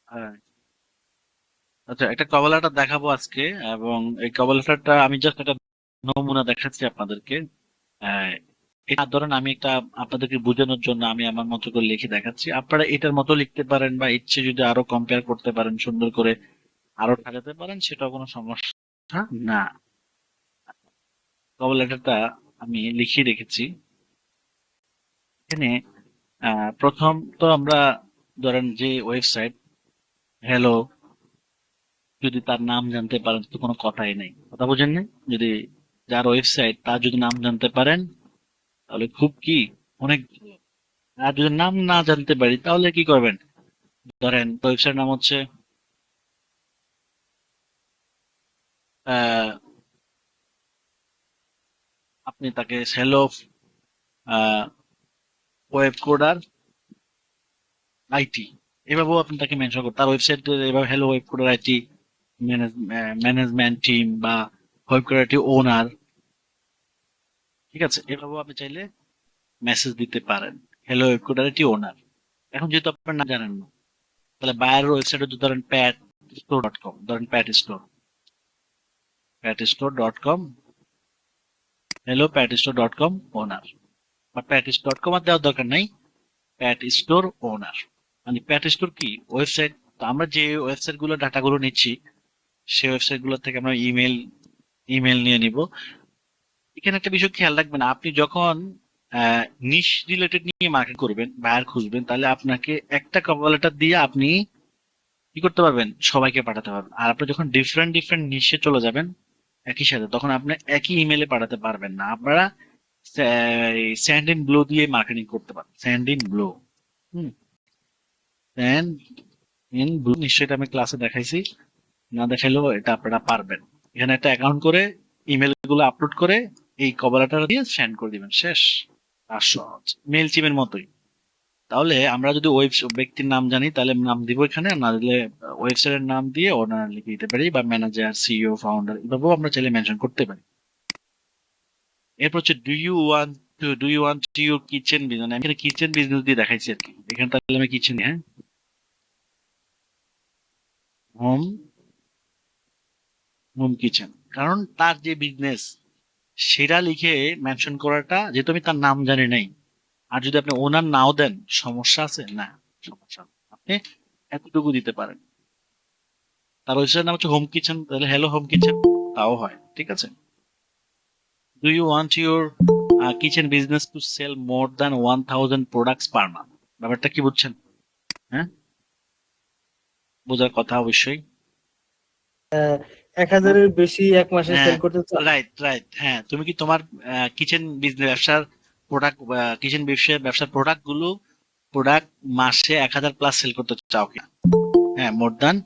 হ্যাঁ, আচ্ছা, একটা কভার লেটার দেখাবো আজকে। এবং এই কভার লেটারটা আমি জাস্ট একটা নমুনা দেখাচ্ছি আপনাদেরকে। আহ, এটা ধরেন আমি একটা আপনাদেরকে বোঝানোর জন্য আমি আমার মতো করে লিখে দেখাচ্ছি, আপনারা এটার মতো লিখতে পারেন বা ইচ্ছে যদি আরো কম্পেয়ার করতে পারেন, সুন্দর করে আরো সাজাতে পারেন, সেটাও কোনো সমস্যা না। কভার লেটারটা আমি লিখিয়ে রেখেছি এখানে। প্রথম তো আমরা ধরেন যে ওয়েবসাইট হ্যালো, যদি তার নাম জানতে পারেন তো কোনো কথাই নেই, কথা বুঝেন না? যদি যার ওয়েবসাইট তার যদি নাম জানতে পারেন তাহলে খুব কি অনেক ভালো। আর যদি নাম না জানতে পারি তাহলে কি করবেন? ধরেন ওয়েবসাইট নাম হচ্ছে আহ, আপনি তাকে হ্যালো ওয়েব কোডার আইটি, এভাবেও আপনি তাকে মেনশন করতে, তার ওয়েবসাইট এভাবে hello web coder IT management team বা ওয়েব কোডার আইটি ওনার। ঠিক আছে, এভাবেও আপনি চাইলে মেসেজ দিতে পারেন, হ্যালো ওয়েব কোডার আইটি ওনার। এখন যেহেতু আপনার নাম জানেন না, তাহলে বায়ারের ওয়েবসাইটে যদি ধরেন প্যাট স্টোর ডট কম, ধরেন প্যাট স্টোর ডট কম, হ্যালো প্যাট স্টোর ডট কম ওনার, বা প্যাট স্টোর ডট কম আর দেওয়ার দরকার নাই, প্যাট স্টোর ওনার। মানে প্যাট স্টোর কি ওয়েবসাইট, তো আমরা যে ওয়েবসাইট গুলো ডাটাগুলো নিচ্ছি সেই ওয়েবসাইট গুলো থেকে আমরা ইমেল ইমেল নিয়ে নিব। এখানে একটা বিষয় খেয়াল রাখবেন, আপনি যখন নিশ রিলেটেড নিয়ে মার্কেট করবেন, বায়ার খুঁজবেন, তাহলে আপনাকে একটা কভার লেটার দিয়ে আপনি কি করতে পারবেন, সবাইকে পাঠাতে পারবেন। আর আপনি যখন ডিফারেন্ট ডিফারেন্ট নিশে চলে যাবেন একই সাথে, তখন আপনি একই ইমেলে পাঠাতে পারবেন না। আপনারা স্যান্ড ইন ব্লু দিয়ে মার্কেটিং করতে পারেন, স্যান্ড ইন ব্লু। হুম, স্যান্ড ইন ব্লু নিশ্চয়ই এটা আমি ক্লাসে দেখাইছি, না দেখাইলেও এটা আপনারা পারবেন। এখানে একটা অ্যাকাউন্ট করে ইমেল গুলো আপলোড করে এই কভার লেটার দিয়ে সেন্ড করে দিবেন, শেষ। আর সহজ, মেল চিমের মতোই। তাহলে আমরা যদি ওই ব্যক্তির নাম জানি তাহলে নাম দিব এখানে, আর না দিলে ওয়েবসাইটের নাম দিয়ে ওনার লিখে দিতে পারি, বা ম্যানেজার সিইও ফাউন্ডার এভাবেও আমরা চাইলে মেনশন করতে পারি। এরপর হচ্ছে do you want your kitchen business, আমি এখানে কিচেন বিজনেস দিয়ে দেখাইছি আর কি। এখানে তাহলে আমি কিচেন, হ্যাঁ, হোম হোম কিচেন, কারণ তার যে বিজনেস সেটা লিখে মেনশন করাটা, যেহেতু আমি তার নাম জানি নাই, আর যদি আপনি ওনার নাও দেন সমস্যা আছে না? সমস্যা নেই। আপনি এতটুকু দিতে পারেন। তার ওয়েবসাইট নাম হচ্ছে হোম কিচেন, তাহলে হ্যালো হোম কিচেন তাও হয়, ঠিক আছে। Do you want your kitchen business to sell more than 1000 products per month? ব্যাপারটা কি বুঝছেন? হ্যাঁ, বোঝার কথা অবশ্যই। আহ, এক হ্যাঁ, হাজারের বেশি এক মাসে হ্যাঁ, সেল করতে চান? Right right. হ্যাঁ, তুমি কি তোমার কিচেন বিজনেস ব্যবসার প্রোডাক্ট, কিচেন ব্যবসার প্রোডাক্ট মাসে 1000 প্লাস সেল করতে চাও কি? হ্যাঁ, more than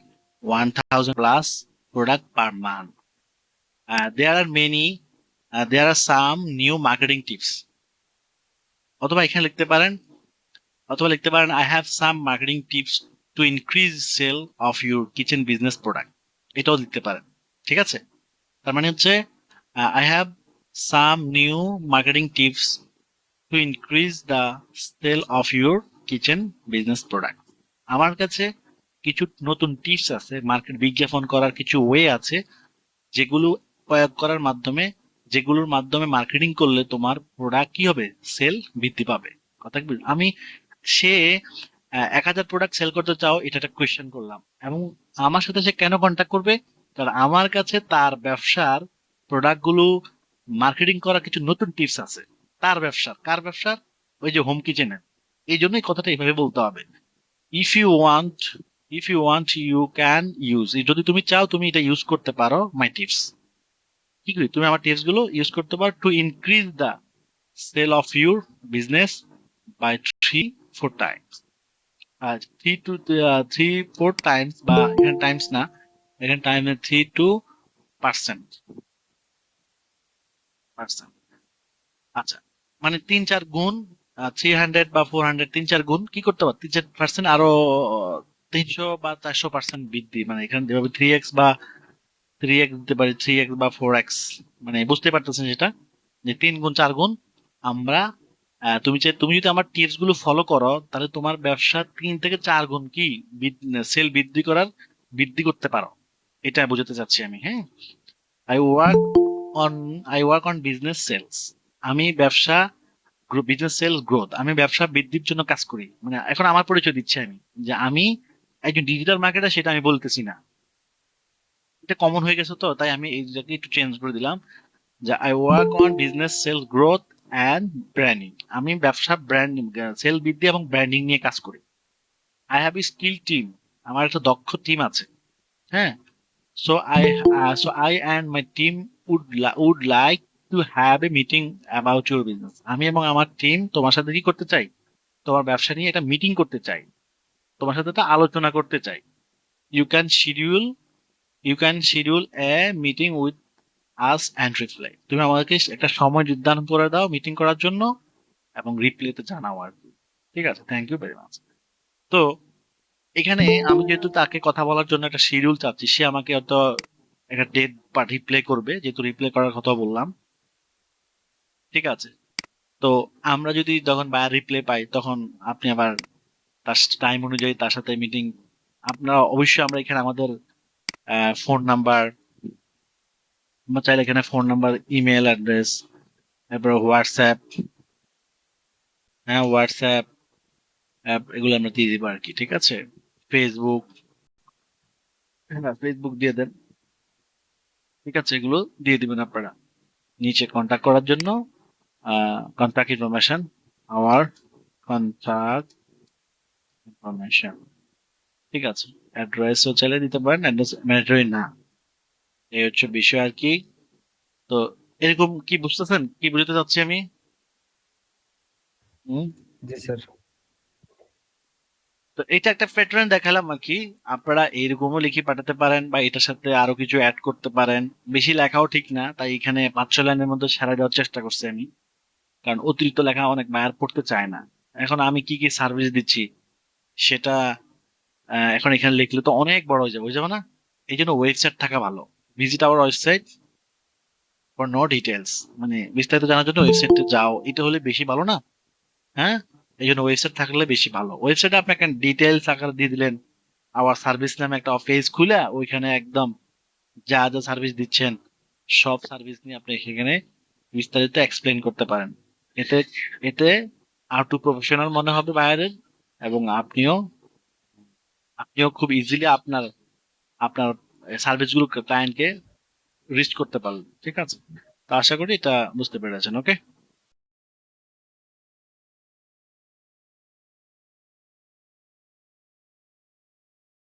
1000 plus product per month. There are many, there are some new marketing tips. অথবা এখানে লিখতে পারেন, I have some marketing tips to increase sale of your kitchen business product, এটাও লিখতে পারেন। ঠিক আছে, তার মানে হচ্ছে I have some new marketing tips to increase the sale of your kitchen business product. আমার কাছে কিছু নতুন টিপস আছে, মার্কেট বিজ্ঞাপন করার কিছু ওয়ে আছে, যেগুলো প্রয়োগ করার মাধ্যমে, যেগুলোর মাধ্যমে মার্কেটিং করলে তোমার প্রোডাক্ট কি হবে, সেল বৃদ্ধি পাবে। কথা কি আমি, সে 1000 প্রোডাক্ট সেল করতে চাও এটা একটা কোয়েশ্চেন করলাম, এবং আমার সাথে সে কেন কন্ট্যাক্ট করবে? কারণ আমার কাছে তার ব্যবসার প্রোডাক্ট গুলো মার্কেটিং করার কিছু নতুন টিপস আছে। তার ব্যবসার, কার ব্যবসার? ওই যে হোম কিচেনের। এই জন্যই কথাটা এইভাবে বলতে হবে। If you want, you can use, যদি তুমি চাও তুমি এটা ইউজ করতে পারো মাই টিপস। কি করি, তুমি আমার টিপস গুলো ইউজ করতে পারো to increase the sale of your business by 3-4 times. আর 3-4 টাইমস, বা এখানে টাইমস না, এখানে টাইম 3-2%। পার্সেন্ট, আচ্ছা, মানে 3-4 গুণ, 300 বা 400, 3-4 গুণ কি করতে পারো, 3-4% আরো 300 বা 400% বৃদ্ধি। মানে এখানে যেভাবে 3x বা 3x দিতে পারি, 3x বা 4x, মানে বুঝতে পারতেছেন যেটা, যে 3 গুণ 4 গুণ আমরা তুমি যদি আমার টিপস গুলো ফলো করো তাহলে তোমার ব্যবসা 3 থেকে 4 গুণ কি সেল বৃদ্ধি করতে পারো। এটা বোঝাতে চাচ্ছি আমি। হ্যাঁ, I work on I work on business sales. আমি বিজনেস সেলস গ্রোথ, আমি ব্যবসা বৃদ্ধির জন্য কাজ করি। মানে এখন আমার পরিচয় দিচ্ছি আমি, যে আমি একজন ডিজিটাল মার্কেটার, সেটা আমি বলতেছি না। এটা কমন হয়ে গেছে, তো তাই আমি এই জায়গায় একটু চেঞ্জ করে দিলাম যে I work on business sales growth and branding. আমি ব্যবসা সেল বৃদ্ধি এবং ব্র্যান্ডিং নিয়ে কাজ করি। I have a skill team, আমার একটা দক্ষ টিম আছে। হ্যাঁ, so I and my team would like to have a meeting about your business. আমি এবং আমার টিম তোমার সাথে কি করতে চাই, তোমার ব্যবসা নিয়ে একটা মিটিং করতে চাই, তোমার সাথে একটা আলোচনা করতে চাই। You can schedule you can schedule a meeting with us and reply. তুমি আমাকে একটা সময় নির্ধারণ করে দাও মিটিং করার জন্য, এবং রিপ্লাইতে জানাও আর কি। ঠিক আছে, থ্যাংক ইউ ভেরি মাচ। তো এখানে আমি যেহেতু তাকে কথা বলার জন্য একটা শিডিউল চাচ্ছি, সে আমাকে হয়তো একটা ডেট রিপ্লাই করবে, যেহেতু রিপ্লাই করার কথা বললাম। ঠিক আছে, তো আমরা যদি যখন বায়ার রিপ্লাই পাই, তখন আপনি আবার তার টাইম অনুযায়ী তার সাথে মিটিং। আপনারা অবশ্যই, আমরা এখানে আমাদের ফোন নাম্বার, আমরা চাইলে এখানে ফোন নাম্বার, ইমেল অ্যাড্রেস, তারপর হোয়াটসঅ্যাপ, হ্যাঁ হোয়াটসঅ্যাপ অ্যাপ, এগুলো আমরা দিয়ে দিবো আর কি। ঠিক আছে, ফেসবুক, হ্যাঁ ফেসবুক দিয়ে দেন। ঠিক আছে, এগুলো দিয়ে দিবেন আপনারা নিচে কন্ট্যাক্ট করার জন্য। Contact information, our contact information. ঠিক আছে, অ্যাড্রেসও চাইলে দিতে পারেন, অ্যাড্রেস ম্যান্ডেটরি না। এই হচ্ছে বিষয় আর কি। তো এরকম কি বুঝতেছেন, কি বুঝতে চাচ্ছি আমি? হুম। জি স্যার। তো এটা একটা প্যাটার্ন দেখালাম আর কি। আপনারা এইরকমও লিখে পাঠাতে পারেন, বা এটার সাথে আরো কিছু অ্যাড করতে পারেন। বেশি লেখাও ঠিক না, তাই এখানে 5-6 লাইনের মধ্যে সারা দেওয়ার চেষ্টা করছি আমি। কারণ অতিরিক্ত লেখা অনেক বায়ার পড়তে চায় না। এখন আমি কি কি সার্ভিস দিচ্ছি সেটা এখন এখানে লিখলে তো অনেক বড় হয়ে যাবে, বুঝতে না? এই জন্য ওয়েবসাইট থাকা ভালো। Visit our website for know details, মানে বিস্তারিত জানার জন্য ওয়েবসাইটে যাও, এটা হলে বেশি ভালো না? হ্যাঁ, এই জন্য ওয়েবসাইট থাকলে বেশি ভালো। ওয়েবসাইটে আপনি একটা ডিটেলস আকারে দিয়ে দিলেন, আবার সার্ভিস নামে একটা পেজ খুলে ওইখানে একদম যা যা সার্ভিস দিচ্ছেন সব সার্ভিস নিয়ে আপনি সেখানে বিস্তারিত এক্সপ্লেন করতে পারেন। এতে এতে আর টু প্রফেশনাল মনে হবে বাইরের, এবং আপনিও খুব ইজিলি আপনার আপনার সার্ভিস গুলো ক্লায়েন্টকে রিচ করতে পারবেন। ঠিক আছে, তো আশা করি এটা বুঝতে পেরেছেন। ওকে।